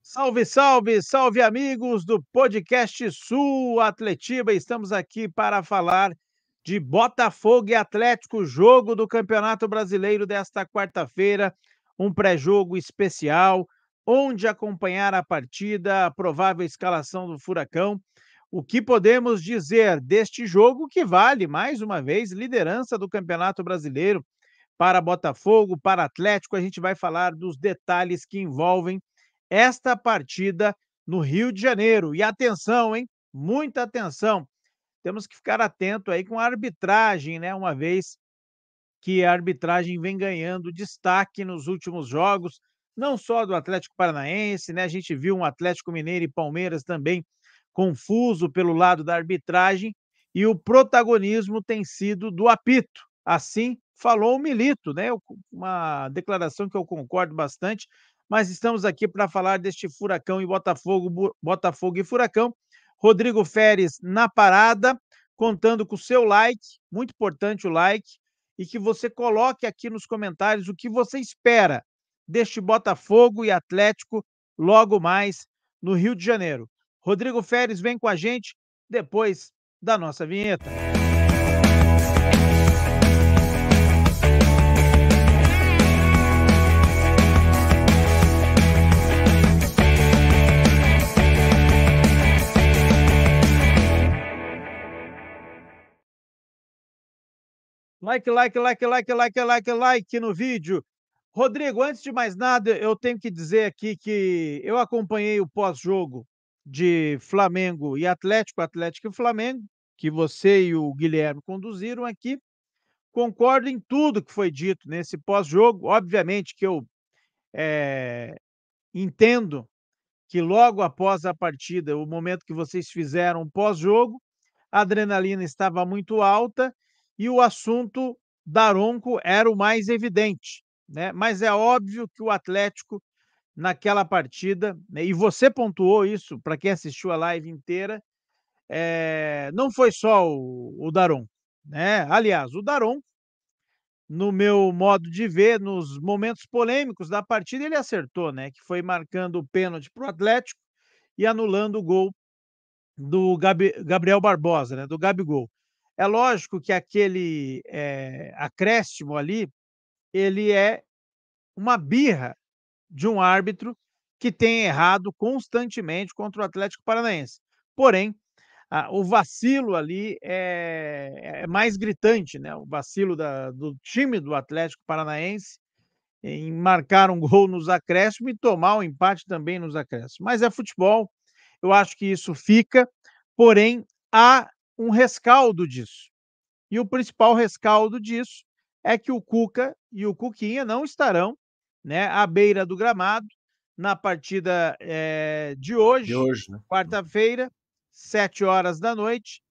Salve, salve, salve amigos do podcast Sul Atletiba. Estamos aqui para falar de Botafogo e Atlético, jogo do Campeonato Brasileiro desta quarta-feira, um pré-jogo especial, onde acompanhar a partida, a provável escalação do Furacão. O que podemos dizer deste jogo que vale, mais uma vez, liderança do Campeonato Brasileiro para Botafogo, para Atlético. A gente vai falar dos detalhes que envolvem esta partida no Rio de Janeiro. E atenção, hein? Muita atenção. Temos que ficar atento aí com a arbitragem, né? Uma vez que a arbitragem vem ganhando destaque nos últimos jogos, não só do Atlético Paranaense, né? A gente viu um Atlético Mineiro e Palmeiras também confuso pelo lado da arbitragem, e o protagonismo tem sido do apito. Assim falou o Milito, né? Uma declaração que eu concordo bastante, mas estamos aqui para falar deste Furacão e Botafogo, Botafogo e Furacão. Rodrigo Feres na parada, contando com o seu like, muito importante o like, e que você coloque aqui nos comentários o que você espera deste Botafogo e Atlético logo mais no Rio de Janeiro. Rodrigo Feres vem com a gente depois da nossa vinheta. Like no vídeo. Rodrigo, antes de mais nada, eu tenho que dizer aqui que eu acompanhei o pós-jogo de Flamengo e Atlético, Atlético e Flamengo, que você e o Guilherme conduziram aqui. Concordo em tudo que foi dito nesse pós-jogo. Obviamente que eu entendo que logo após a partida, o momento que vocês fizeram pós-jogo, a adrenalina estava muito alta e o assunto Daronco era o mais evidente, né? Mas é óbvio que o Atlético, naquela partida, né, e você pontuou isso para quem assistiu a live inteira, não foi só o Daronco, né? Aliás, o Daronco, no meu modo de ver, nos momentos polêmicos da partida, ele acertou, né? Que foi marcando o pênalti para o Atlético e anulando o gol do Gabriel Barbosa, né? Do Gabigol. É lógico que aquele acréscimo ali, ele é uma birra de um árbitro que tem errado constantemente contra o Atlético Paranaense. Porém, o vacilo ali é mais gritante, né? O vacilo do time do Atlético Paranaense em marcar um gol nos acréscimos e tomar o empate também nos acréscimos. Mas é futebol, eu acho que isso fica, porém, há um rescaldo disso. E o principal rescaldo disso é que o Cuca e o Cuquinha não estarão, né, à beira do gramado na partida de De hoje, hoje, né? quarta-feira, 7 horas da noite,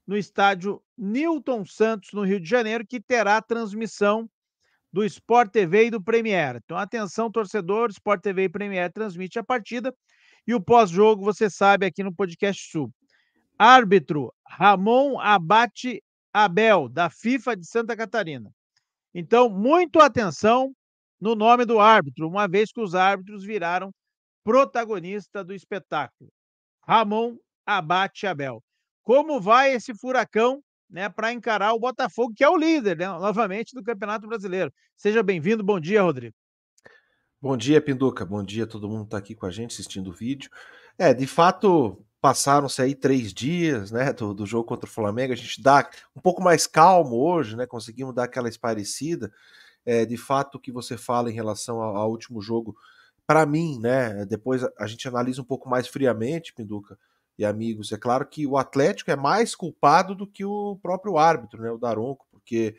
no estádio Newton Santos, no Rio de Janeiro, que terá transmissão do Sport TV e do Premier. Então, atenção, torcedor, Sport TV e Premier transmite a partida e o pós-jogo, você sabe, aqui no Podcast Sul. Árbitro, Ramon Abate Abel, da FIFA de Santa Catarina. Então, muito atenção no nome do árbitro, uma vez que os árbitros viraram protagonista do espetáculo. Ramon Abate Abel. Como vai esse Furacão, né, para encarar o Botafogo, que é o líder, né, novamente, do Campeonato Brasileiro? Seja bem-vindo. Bom dia, Rodrigo. Bom dia, Pinduca. Bom dia a todo mundo que está aqui com a gente assistindo o vídeo. De fato, passaram-se aí 3 dias, né, do jogo contra o Flamengo. A gente dá um pouco mais calmo hoje, né? Conseguimos dar aquela esparecida. De fato, o que você fala em relação ao último jogo, para mim, né? Depois a gente analisa um pouco mais friamente, Pinduca e amigos. É claro que o Atlético é mais culpado do que o próprio árbitro, né? O Daronco, porque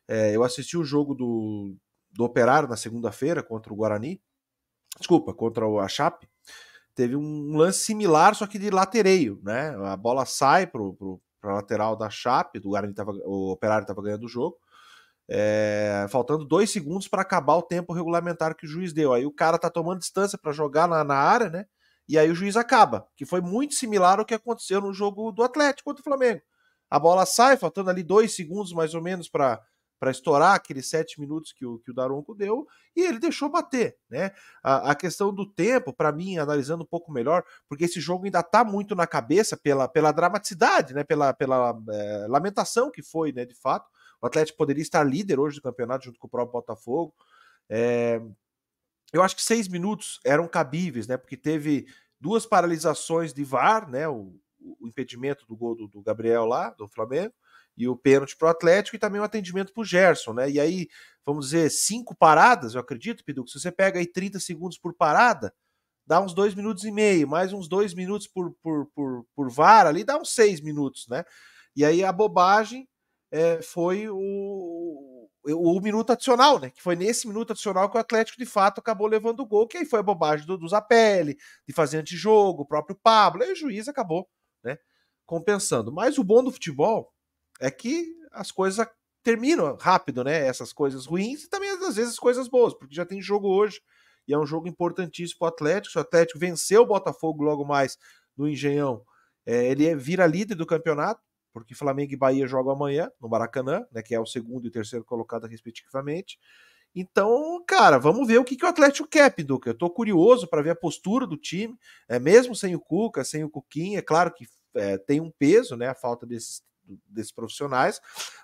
eu assisti o jogo do Operário na segunda-feira contra o Guarani. Desculpa, contra a Chape. Teve um lance similar, só que de latereio, né? A bola sai para a lateral da Chape, do Guarani o Operário estava ganhando o jogo. Faltando 2 segundos para acabar o tempo regulamentar que o juiz deu. Aí o cara tá tomando distância para jogar na área, né? E aí o juiz acaba, que foi muito similar ao que aconteceu no jogo do Atlético contra o Flamengo. A bola sai, faltando ali 2 segundos mais ou menos para para estourar aqueles 7 minutos que o Daronco deu, e ele deixou bater, né? A questão do tempo, para mim, analisando um pouco melhor, porque esse jogo ainda tá muito na cabeça pela dramaticidade, né? Pela lamentação que foi, né? De fato, o Atlético poderia estar líder hoje do campeonato junto com o próprio Botafogo. Eu acho que 6 minutos eram cabíveis, né? Porque teve 2 paralisações de VAR, né? O impedimento do gol do Gabriel lá, do Flamengo, e o pênalti pro Atlético, e também o atendimento pro Gerson, né? E aí, vamos dizer, 5 paradas, eu acredito, Piduco, se você pega aí 30 segundos por parada, dá uns 2 minutos e meio, mais uns 2 minutos por VAR ali, dá uns 6 minutos, né? E aí a bobagem foi o minuto adicional, né? Que foi nesse minuto adicional que o Atlético de fato acabou levando o gol, que aí foi a bobagem do Zapelli, de fazer antijogo, o próprio Pablo, aí o juiz acabou, né, compensando. Mas o bom do futebol é que as coisas terminam rápido, né? Essas coisas ruins e também às vezes coisas boas, porque já tem jogo hoje e é um jogo importantíssimo para o Atlético. Se o Atlético venceu o Botafogo logo mais no Engenhão, ele vira líder do campeonato, porque Flamengo e Bahia jogam amanhã no Maracanã, né, que é o segundo e o terceiro colocado respectivamente. Então, cara, vamos ver o que o Atlético quer, Pinduca. Eu tô curioso para ver a postura do time, mesmo sem o Cuca, sem o Cuquinha. É claro que tem um peso, né, a falta desses profissionais,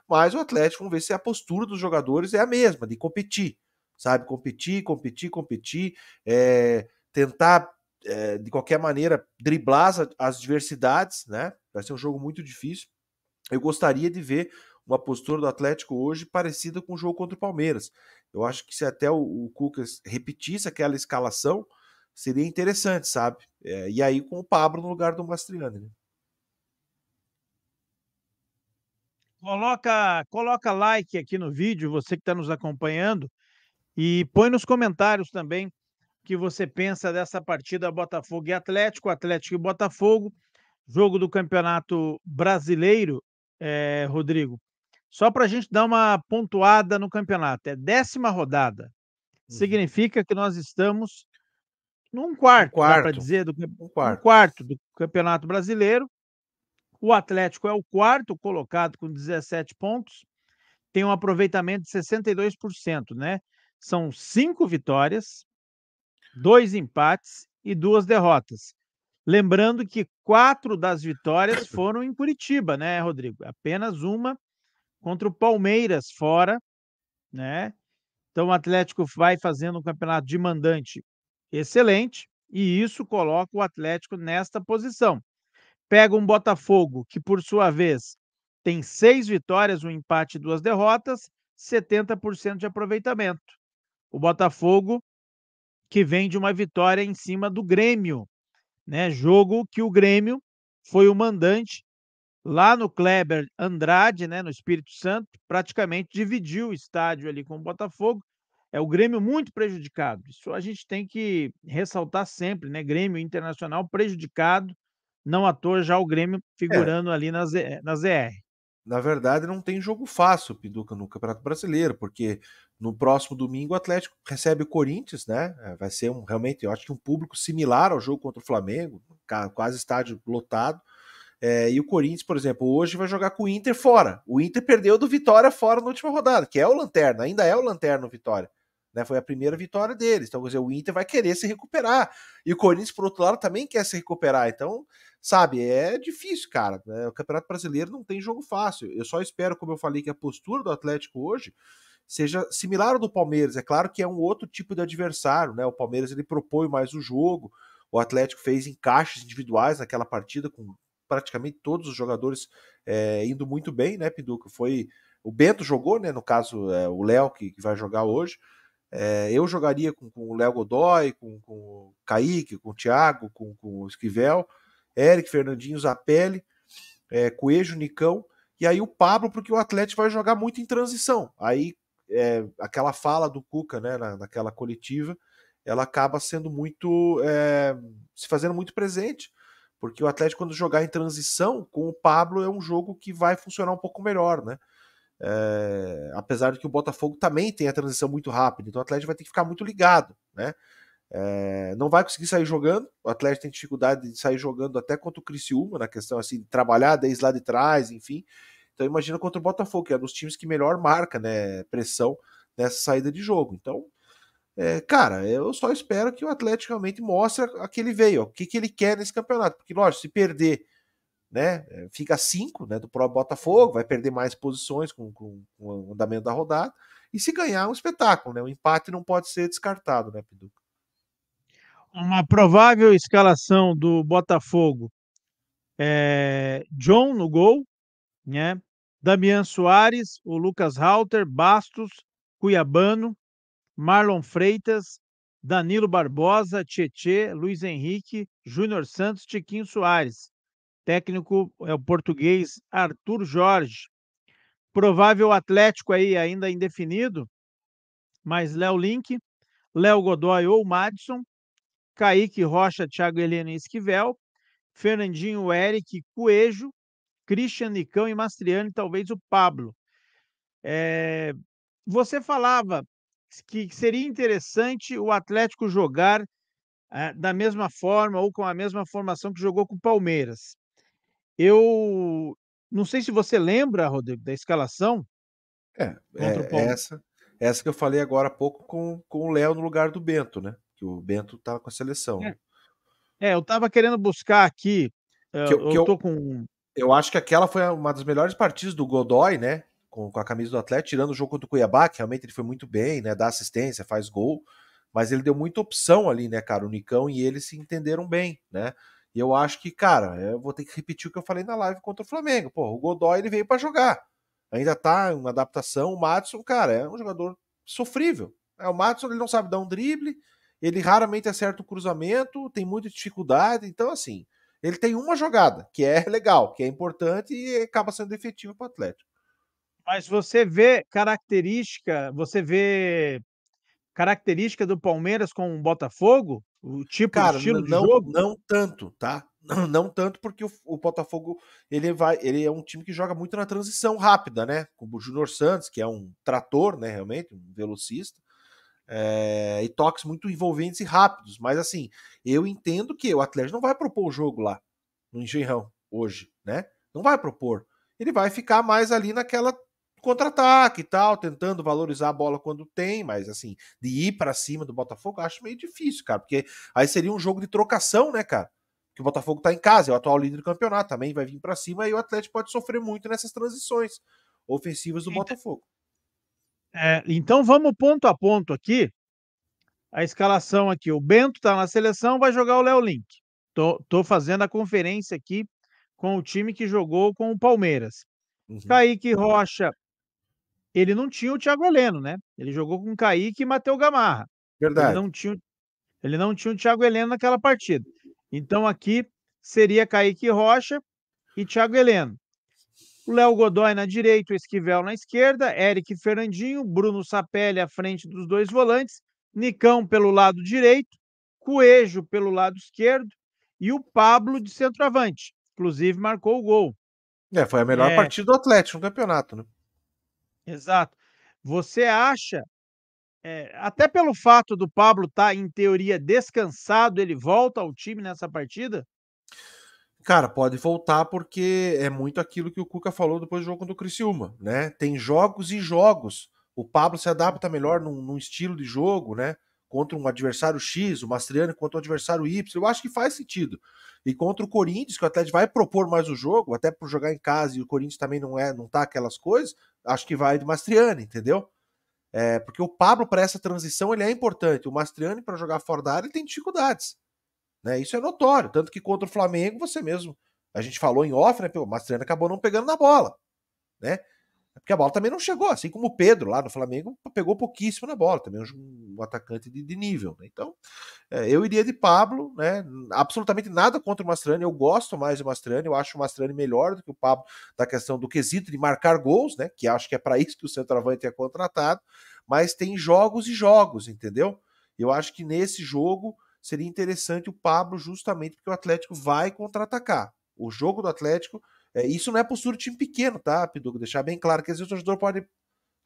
mas o Atlético, vamos ver se a postura dos jogadores é a mesma, de competir, sabe? Competir, tentar de qualquer maneira driblar as adversidades, né? Vai ser um jogo muito difícil. Eu gostaria de ver uma postura do Atlético hoje parecida com o jogo contra o Palmeiras. Eu acho que se até o Cuca repetisse aquela escalação, seria interessante, sabe? E aí com o Pablo no lugar do Mastriani, né? Coloca like aqui no vídeo, você que está nos acompanhando, e põe nos comentários também o que você pensa dessa partida Botafogo e Atlético, Atlético e Botafogo, jogo do Campeonato Brasileiro, Rodrigo. Só para a gente dar uma pontuada no campeonato, é 10ª rodada. Significa que nós estamos num Um quarto, dá para quarto. dizer, Um um quarto. quarto do Campeonato Brasileiro. O Atlético é o quarto colocado com 17 pontos, tem um aproveitamento de 62%, né? São 5 vitórias, 2 empates e 2 derrotas. Lembrando que 4 das vitórias foram em Curitiba, né, Rodrigo? Apenas uma contra o Palmeiras fora, né? Então o Atlético vai fazendo um campeonato de mandante excelente e isso coloca o Atlético nesta posição. Pega um Botafogo que, por sua vez, tem 6 vitórias, um empate e 2 derrotas, 70% de aproveitamento. O Botafogo que vem de uma vitória em cima do Grêmio, né? Jogo que o Grêmio foi o mandante lá no Kleber Andrade, né, no Espírito Santo, praticamente dividiu o estádio ali com o Botafogo. É o Grêmio muito prejudicado. Isso a gente tem que ressaltar sempre, né? Grêmio Internacional prejudicado, não à toa já o Grêmio É, figurando ali na ZR. na verdade, não tem jogo fácil, Pinduca, no Campeonato Brasileiro, porque no próximo domingo o Atlético recebe o Corinthians, né? Vai ser realmente, eu acho que um público similar ao jogo contra o Flamengo, quase estádio lotado. E o Corinthians, por exemplo, hoje vai jogar com o Inter fora. O Inter perdeu do Vitória fora na última rodada, que é o Lanterna, ainda é o Lanterna Vitória. Né, foi a primeira vitória deles. Então, quer dizer, o Inter vai querer se recuperar. E o Corinthians, por outro lado, também quer se recuperar. Então, sabe, é difícil, cara. Né? O Campeonato Brasileiro não tem jogo fácil. Eu só espero, como eu falei, que a postura do Atlético hoje seja similar ao do Palmeiras. É claro que é um outro tipo de adversário, né? O Palmeiras ele propõe mais o jogo. O Atlético fez encaixes individuais naquela partida com praticamente todos os jogadores indo muito bem, né, Pinduca? Foi o Bento jogou, né? No caso, o Léo que vai jogar hoje. Eu jogaria com o Léo Godoy, com o Kaique, com o Thiago, com o Esquivel, Eric, Fernandinho, Zapelli, Coelho, Nicão, e aí o Pablo, porque o Atlético vai jogar muito em transição. Aí aquela fala do Cuca, né, naquela coletiva, ela acaba sendo muito se fazendo muito presente, porque o Atlético, quando jogar em transição com o Pablo, é um jogo que vai funcionar um pouco melhor, né? Apesar de que o Botafogo também tem a transição muito rápida, então o Atlético vai ter que ficar muito ligado, né? Não vai conseguir sair jogando, o Atlético tem dificuldade de sair jogando até contra o Criciúma, na questão assim, de trabalhar desde lá de trás, enfim. Então imagina contra o Botafogo, que é um dos times que melhor marca, né, pressão nessa saída de jogo. Então, cara, eu só espero que o Atlético realmente mostre a que ele veio, ó, o que ele quer nesse campeonato. Porque, lógico, se perder, né, fica 5, né, do próprio Botafogo, vai perder mais posições com o andamento da rodada. E se ganhar, é um espetáculo, né? O empate não pode ser descartado, né, Pidu? Uma provável escalação do Botafogo John no gol, né? Damian Soares, o Lucas Halter, Bastos, Cuiabano, Marlon Freitas, Danilo Barbosa, Tietê, Luiz Henrique, Júnior Santos, Tiquinho Soares. Técnico é o português Arthur Jorge. Provável Atlético aí ainda indefinido, mas Léo Link, Léo Godoy ou Madison, Kaique Rocha, Thiago Heleno e Esquivel, Fernandinho, Eric, Coelho, Christian, Nicão e Mastriani, talvez o Pablo. Você falava que seria interessante o Atlético jogar da mesma forma ou com a mesma formação que jogou com o Palmeiras. Eu não sei se você lembra, Rodrigo, da escalação contra o Palmeiras. Essa que eu falei agora há pouco com o Léo no lugar do Bento, né? Que o Bento tá com a seleção, né? Eu estava querendo buscar aqui, Que eu, que eu eu, tô com... eu acho que aquela foi uma das melhores partidas do Godoy, né? Com a camisa do Atlético, tirando o jogo contra o Cuiabá, que realmente ele foi muito bem, né? Dá assistência, faz gol, mas ele deu muita opção ali, né, cara? O Nicão e ele se entenderam bem, né? E eu acho que, cara, eu vou ter que repetir o que eu falei na live contra o Flamengo. Pô, o Godoy ele veio para jogar. Ainda tá em uma adaptação. O Madison, cara, é um jogador sofrível. O Madison ele não sabe dar um drible, ele raramente acerta o cruzamento, tem muita dificuldade. Então, assim, ele tem uma jogada que é legal, que é importante e acaba sendo efetivo para o Atlético. Mas você vê característica do Palmeiras com o Botafogo? O tipo de Cara, estilo de não, jogo? não tanto, tá? Não tanto porque o Botafogo ele é um time que joga muito na transição rápida, né? Como o Júnior Santos, que é um trator, né? Realmente, um velocista, e toques muito envolventes e rápidos. Mas assim, eu entendo que o Atlético não vai propor o jogo lá no Engenhão hoje, né? Não vai propor. Ele vai ficar mais ali naquela contra-ataque e tal, tentando valorizar a bola quando tem, mas assim, de ir para cima do Botafogo, eu acho meio difícil, cara, porque aí seria um jogo de trocação, né, cara? Que o Botafogo tá em casa, é o atual líder do campeonato, também vai vir para cima e o Atlético pode sofrer muito nessas transições ofensivas do Botafogo. Então vamos ponto a ponto aqui. A escalação aqui. O Bento está na seleção, vai jogar o Léo Link. Tô fazendo a conferência aqui com o time que jogou com o Palmeiras. Uhum. Kaique Rocha, ele não tinha o Thiago Heleno, né? Ele jogou com Kaique e Matheus Gamarra. Ele Verdade. não tinha, ele não tinha o Thiago Heleno naquela partida. Então aqui seria Kaique Rocha e Thiago Heleno. O Léo Godoy na direita, o Esquivel na esquerda, Eric Fernandinho, Bruno Sapelli à frente dos dois volantes, Nicão pelo lado direito, Coelho pelo lado esquerdo e o Pablo de centroavante. Inclusive marcou o gol. Foi a melhor É, partida do Atlético no campeonato, né? exato. Você acha, até pelo fato do Pablo estar, em teoria, descansado, ele volta ao time nessa partida? Cara, pode voltar porque é muito aquilo que o Cuca falou depois do jogo contra o Criciúma, né? Tem jogos e jogos. O Pablo se adapta melhor num estilo de jogo, né? Contra um adversário X, o Mastriani contra o adversário Y. Eu acho que faz sentido. E contra o Corinthians, que o Atlético vai propor mais o jogo, até por jogar em casa, e o Corinthians também não tá aquelas coisas, acho que vai de Mastriani, entendeu? Porque o Pablo, para essa transição, ele é importante. O Mastriani, para jogar fora da área, ele tem dificuldades. Né? Isso é notório, tanto que contra o Flamengo, você mesmo, a gente falou em off, né? O Mastriani acabou não pegando na bola, né? Porque a bola também não chegou, assim como o Pedro lá no Flamengo pegou pouquíssimo na bola, também um atacante de nível, né? Então, eu iria de Pablo, né? Absolutamente nada contra o Mastriani, eu gosto mais do Mastriani, eu acho o Mastriani melhor do que o Pablo da questão do quesito de marcar gols, né? Que acho que é para isso que o centroavante é contratado, mas tem jogos e jogos, entendeu? Eu acho que nesse jogo seria interessante o Pablo justamente porque o Atlético vai contra-atacar. O jogo do Atlético, isso não é postura de time pequeno, tá, Piduco? Deixar bem claro que às vezes o torcedor pode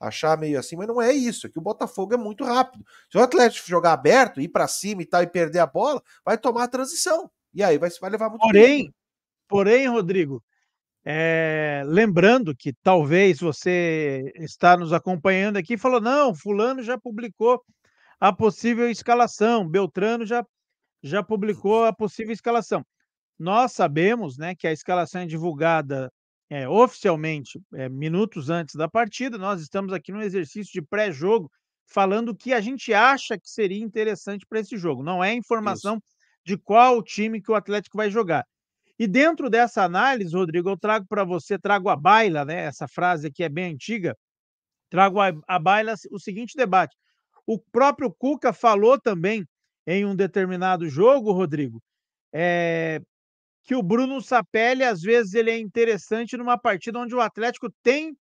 achar meio assim, mas não é isso, é que o Botafogo é muito rápido. Se o Atlético jogar aberto, ir para cima e tal, e perder a bola, vai tomar a transição. E aí vai levar muito perigo. Porém, Rodrigo, Lembrando que talvez você está nos acompanhando aqui e falou: não, fulano já publicou a possível escalação, Beltrano já publicou a possível escalação. Nós sabemos, né, que a escalação é divulgada oficialmente minutos antes da partida. Nós estamos aqui no exercício de pré-jogo, falando o que a gente acha que seria interessante para esse jogo. Não é Isso. informação de qual time que o Atlético vai jogar. E dentro dessa análise, Rodrigo, eu trago para você, trago à baila, né, essa frase aqui é bem antiga, trago à baila o seguinte debate. O próprio Cuca falou também em um determinado jogo, Rodrigo, é, que o Bruno Sapelli, às vezes, ele é interessante numa partida onde o Atlético tem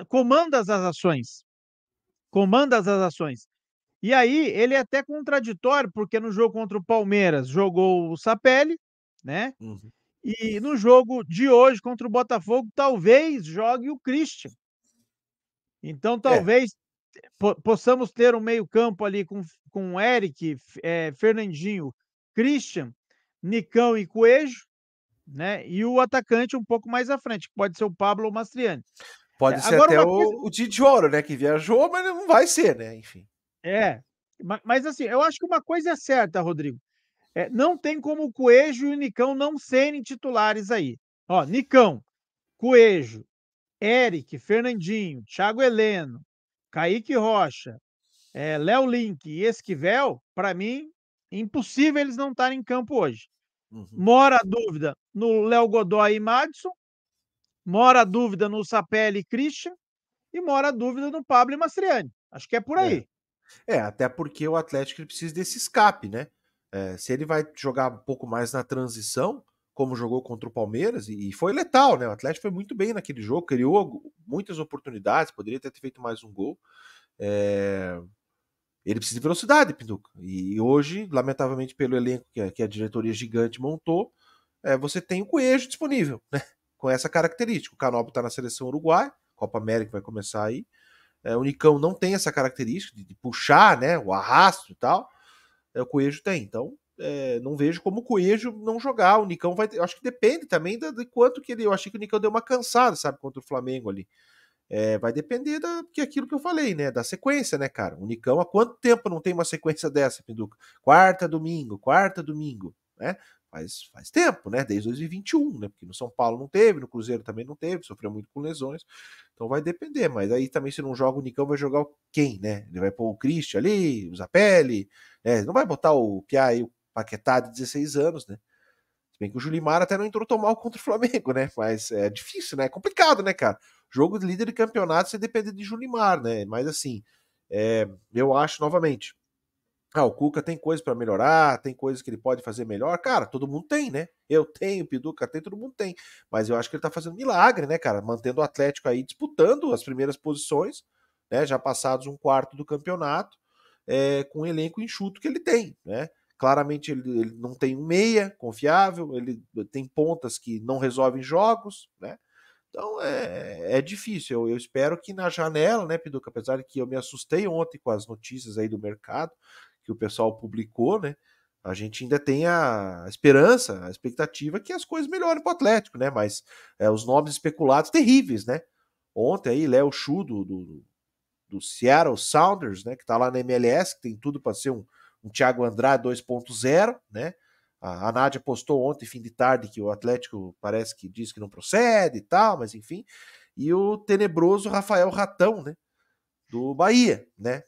comanda as ações. Comanda as ações. E aí, ele é até contraditório, porque no jogo contra o Palmeiras jogou o Sapelli, né? Uhum. E no jogo de hoje contra o Botafogo, talvez jogue o Christian. Então, É, talvez possamos ter um meio-campo ali com Eric, Fernandinho, Christian, Nicão e Coelho, né? E o atacante um pouco mais à frente, que pode ser o Pablo ou o Mastriani. pode ser Agora, até uma coisa. o Didi Ouro, né? Que viajou, mas não vai ser, né? Enfim. É. Mas assim, eu acho que uma coisa é certa, Rodrigo. Não tem como o Coelho e o Nicão não serem titulares aí. Ó, Nicão, Coelho, Eric, Fernandinho, Thiago Heleno, Kaique Rocha, Léo Link e Esquivel, para mim, impossível eles não estarem em campo hoje. Uhum. Mora a dúvida no Léo Godoy e Madison, mora a dúvida no Sapelli e Christian, e mora a dúvida no Pablo e Mastriani. Acho que é por É. aí. Até porque o Atlético ele precisa desse escape, né? Se ele vai jogar um pouco mais na transição, como jogou contra o Palmeiras, e foi letal, né? O Atlético foi muito bem naquele jogo, criou muitas oportunidades, poderia ter feito mais um gol. Ele precisa de velocidade, Pinduca. E hoje, lamentavelmente, pelo elenco que a diretoria gigante montou, você tem o Coelho disponível, né? Com essa característica. O Canóbio está na seleção uruguaia, Copa América vai começar aí. O Nicão não tem essa característica de puxar, né? O arrasto e tal. O Coelho tem. Então, não vejo como o Coelho não jogar. O Nicão vai ter. Eu acho que depende também de quanto que ele. Eu achei que o Nicão deu uma cansada, sabe, contra o Flamengo ali. Vai depender que aquilo que eu falei, né? Da sequência, né, cara? O Nicão, há quanto tempo não tem uma sequência dessa, Pinduca? Quarta, domingo, né? Faz tempo, né? Desde 2021, né? Porque no São Paulo não teve, no Cruzeiro também não teve, sofreu muito com lesões. Então vai depender, mas aí também se não joga o Nicão, vai jogar quem, né? Ele vai pôr o Christian ali, o Zapelli, né? Não vai botar o Piá aí, o Paquetá de 16 anos, né? Se bem que o Julimar até não entrou tão mal contra o Flamengo, né? Mas é difícil, né? É complicado, né, cara? Jogo de líder de campeonato, você depende de Julimar, né? Mas assim, eu acho novamente. O Cuca tem coisa para melhorar, tem coisas que ele pode fazer melhor. Cara, todo mundo tem, né? Eu tenho, o Piduca tem, todo mundo tem. Mas eu acho que ele tá fazendo milagre, né, cara? Mantendo o Atlético aí disputando as primeiras posições, né? Já passados um quarto do campeonato, com o elenco enxuto que ele tem, né? Claramente ele não tem um meia confiável, ele tem pontas que não resolvem jogos, né? Então é difícil. Eu espero que na janela, né, Piduca, apesar de que eu me assustei ontem com as notícias aí do mercado que o pessoal publicou, né? A gente ainda tem a esperança, a expectativa que as coisas melhorem para o Atlético, né? Mas os nomes especulados terríveis, né? Ontem aí, Léo Chu do Seattle Sounders, né? Que tá lá na MLS, que tem tudo para ser um Thiago Andrade 2.0, né? A Nádia postou ontem, fim de tarde, que o Atlético parece que diz que não procede e tal, mas enfim. E o tenebroso Rafael Ratão, né? Do Bahia, né?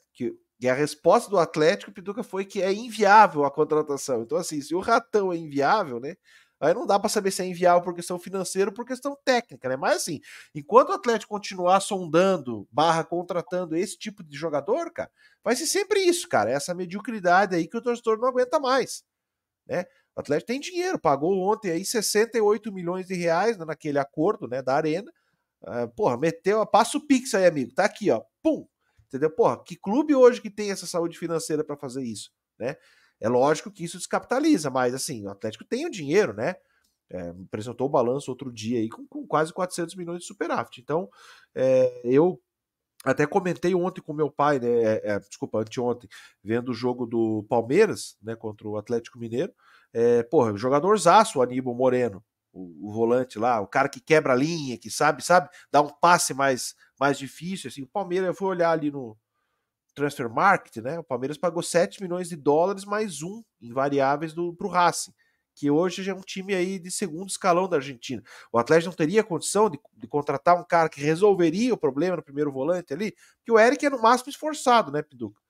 E a resposta do Atlético, Pituca, foi que é inviável a contratação. Então, assim, se o Ratão é inviável, né? Aí não dá para saber se é inviável por questão financeira ou por questão técnica, né? Mas assim, enquanto o Atlético continuar sondando, contratando esse tipo de jogador, cara, vai ser sempre isso, cara. Essa mediocridade aí que o torcedor não aguenta mais, né? O Atlético tem dinheiro, pagou ontem aí 68 milhões de reais naquele acordo, né, da Arena. Porra, passa o Pix aí, amigo. Tá aqui, ó. Pum. Entendeu? Porra, que clube hoje que tem essa saúde financeira para fazer isso, né? É lógico que isso descapitaliza, mas assim, o Atlético tem o dinheiro, né? Apresentou o balanço outro dia aí com quase 400 milhões de superávit. Então, eu até comentei ontem com meu pai, né? Desculpa, anteontem, vendo o jogo do Palmeiras, né? Contra o Atlético Mineiro. Porra, jogadorzaço, o Aníbal Moreno, o volante lá, o cara que quebra a linha, que sabe, dá um passe mais difícil, assim. O Palmeiras, eu fui olhar ali no Transfer Market, né? O Palmeiras pagou 7 milhões de dólares mais um em variáveis pro Racing, que hoje já é um time aí de segundo escalão da Argentina. O Atlético não teria condição de contratar um cara que resolveria o problema no primeiro volante ali, porque o Eric é no máximo esforçado, né, Pinduca?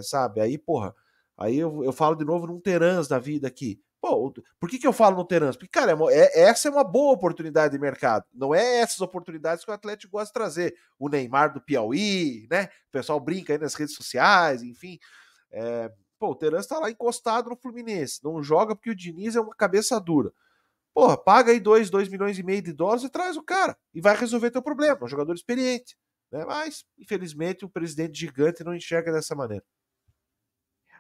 Sabe, aí, porra, aí eu falo de novo num Terans da vida aqui. Pô, por que eu falo no Terans? Porque, cara, essa é uma boa oportunidade de mercado. Não é essas oportunidades que o Atlético gosta de trazer. O Neymar do Piauí, né? O pessoal brinca aí nas redes sociais, enfim. Pô, o Terans tá lá encostado no Fluminense. Não joga porque o Diniz é uma cabeça dura. Porra, paga aí 2 milhões e meio de dólares e traz o cara. E vai resolver teu problema. É um jogador experiente. Né? Mas, infelizmente, o presidente gigante não enxerga dessa maneira.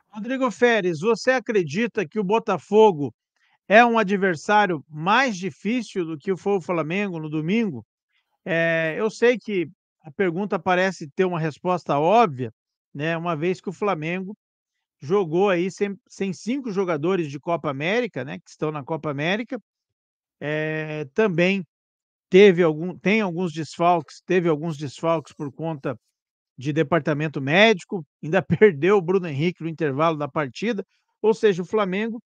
Rodrigo Feres, você acredita que o Botafogo é um adversário mais difícil do que foi o Flamengo no domingo? Eu sei que a pergunta parece ter uma resposta óbvia, né? Uma vez que o Flamengo jogou aí sem 5 jogadores de Copa América, né? Que estão na Copa América, também tem alguns desfalques, teve alguns desfalques por conta de departamento médico, ainda perdeu o Bruno Henrique no intervalo da partida, ou seja, o Flamengo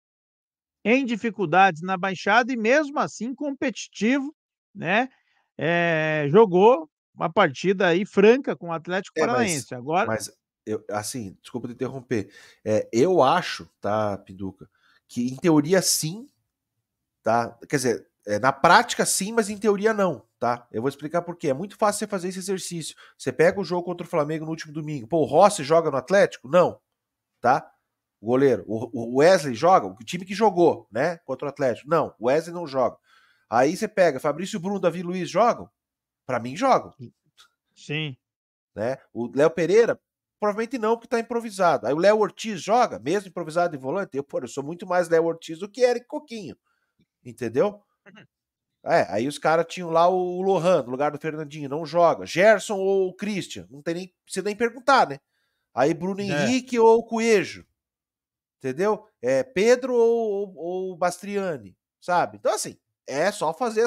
em dificuldades na baixada e mesmo assim competitivo, né? Jogou uma partida aí franca com o Atlético Mas, Paranaense. Agora, assim, desculpa te interromper. Eu acho, tá, Pinduca, que em teoria sim, tá? Quer dizer, na prática sim, mas em teoria não, tá? Eu vou explicar por quê. É muito fácil você fazer esse exercício. Você pega o jogo contra o Flamengo no último domingo. Pô, o Rossi joga no Atlético? Não, tá? O goleiro. O Wesley joga? O time que jogou, né? Contra o Atlético. Não, o Wesley não joga. Aí você pega Fabrício Bruno, Davi Luiz jogam? Pra mim jogam, sim. né? O Léo Pereira, provavelmente não, porque tá improvisado. Aí o Léo Ortiz joga, mesmo improvisado de volante. Eu sou muito mais Léo Ortiz do que Eric Coquinho, entendeu? Aí os caras tinham lá o Lohan, no lugar do Fernandinho, não joga. Gerson ou Christian, não tem nem, precisa nem perguntar, né? Aí Bruno É. Henrique ou Coelho, entendeu? Pedro ou Bastriani, sabe? Então, assim, é só fazer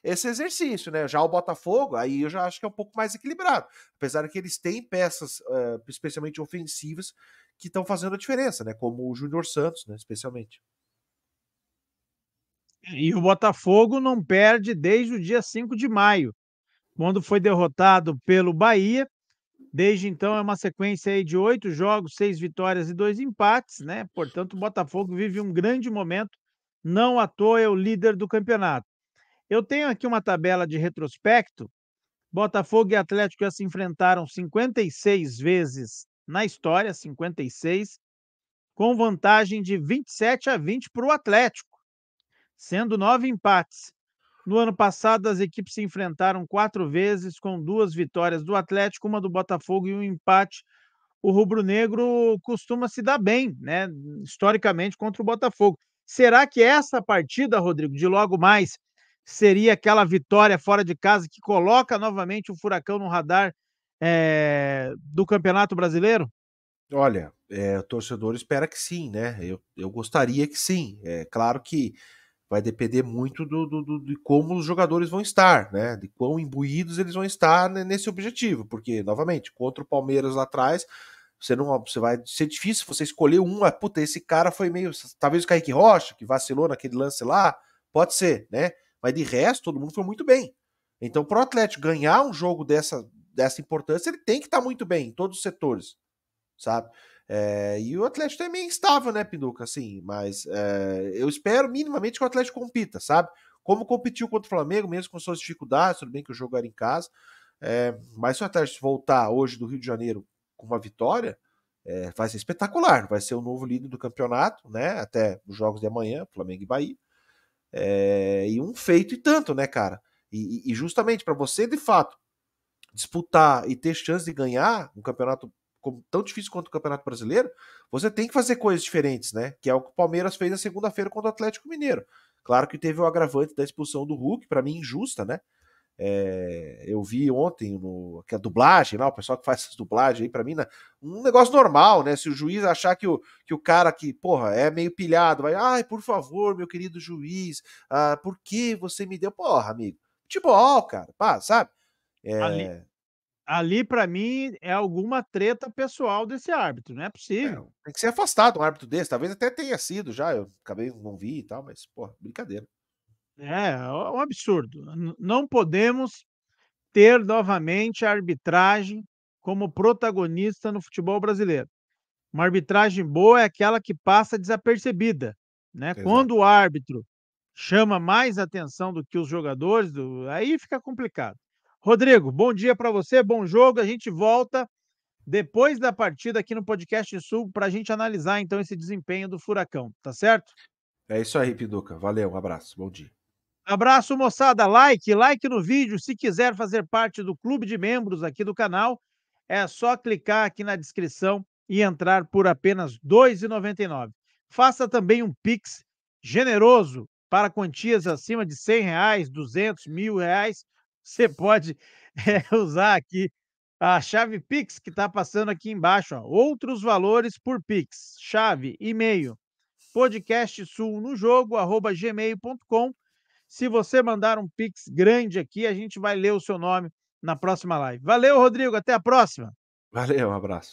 esse exercício, né? Já o Botafogo, aí eu já acho que é um pouco mais equilibrado. Apesar que eles têm peças, especialmente ofensivas, que estão fazendo a diferença, né? Como o Júnior Santos, né? Especialmente. E o Botafogo não perde desde o dia 5 de maio, quando foi derrotado pelo Bahia. Desde então é uma sequência aí de 8 jogos, 6 vitórias e 2 empates, né? Portanto, o Botafogo vive um grande momento, não à toa é o líder do campeonato. Eu tenho aqui uma tabela de retrospecto. Botafogo e Atlético já se enfrentaram 56 vezes na história, 56, com vantagem de 27-20 para o Atlético, sendo 9 empates. No ano passado, as equipes se enfrentaram 4 vezes, com 2 vitórias do Atlético, uma do Botafogo e um empate. O rubro-negro costuma se dar bem, né, historicamente, contra o Botafogo. Será que essa partida, Rodrigo, de logo mais, seria aquela vitória fora de casa que coloca novamente o Furacão no radar do Campeonato Brasileiro? Olha, o torcedor espera que sim, né? Eu gostaria que sim. É claro que vai depender muito de como os jogadores vão estar, né? De quão imbuídos eles vão estar nesse objetivo. Porque, novamente, contra o Palmeiras lá atrás, você vai ser difícil você escolher um. Puta, esse cara foi meio. Talvez o Kaique Rocha, que vacilou naquele lance lá, pode ser, né? Mas de resto, todo mundo foi muito bem. Então, para o Atlético ganhar um jogo dessa importância, ele tem que estar muito bem em todos os setores, sabe? E o Atlético é meio instável, né, Pinduca? Assim, mas eu espero minimamente que o Atlético compita, sabe? Como competiu contra o Flamengo, mesmo com suas dificuldades, tudo bem que o jogo era em casa. Mas se o Atlético voltar hoje do Rio de Janeiro com uma vitória, vai ser espetacular. Vai ser o novo líder do campeonato, né? Até os jogos de amanhã, Flamengo e Bahia. E um feito e tanto, né, cara? E justamente para você, de fato, disputar e ter chance de ganhar um campeonato tão difícil quanto o Campeonato Brasileiro, você tem que fazer coisas diferentes, né? Que é o que o Palmeiras fez na segunda-feira contra o Atlético Mineiro. Claro que teve o agravante da expulsão do Hulk, para mim injusta, né? Eu vi ontem que a dublagem lá, o pessoal que faz essas dublagens aí, pra mim, um negócio normal, né? Se o juiz achar que o cara que, porra, é meio pilhado, vai, ai, por favor, meu querido juiz, por que você me deu? Porra, amigo, futebol, cara, pá, sabe? Ali ali para mim é alguma treta pessoal desse árbitro, não é possível. Tem que ser afastado um árbitro desse, talvez até tenha sido já, eu acabei, não vi e tal, mas, porra, brincadeira. É um absurdo. Não podemos ter novamente a arbitragem como protagonista no futebol brasileiro. Uma arbitragem boa é aquela que passa desapercebida, né? Exato. Quando o árbitro chama mais atenção do que os jogadores, aí fica complicado. Rodrigo, bom dia para você, bom jogo. A gente volta depois da partida aqui no Podcast Sul para a gente analisar então esse desempenho do Furacão, tá certo? É isso aí, Pinduca. Valeu, um abraço, bom dia. Abraço, moçada. Like no vídeo. Se quiser fazer parte do clube de membros aqui do canal, é só clicar aqui na descrição e entrar por apenas R$ 2,99. Faça também um Pix generoso para quantias acima de R$ 100, 200, R$ 1.000. Você pode usar aqui a chave Pix que está passando aqui embaixo. Ó. Outros valores por Pix. Chave, e-mail, podcastsulnojogo@gmail.com. Se você mandar um Pix grande aqui, a gente vai ler o seu nome na próxima live. Valeu, Rodrigo. Até a próxima. Valeu, um abraço.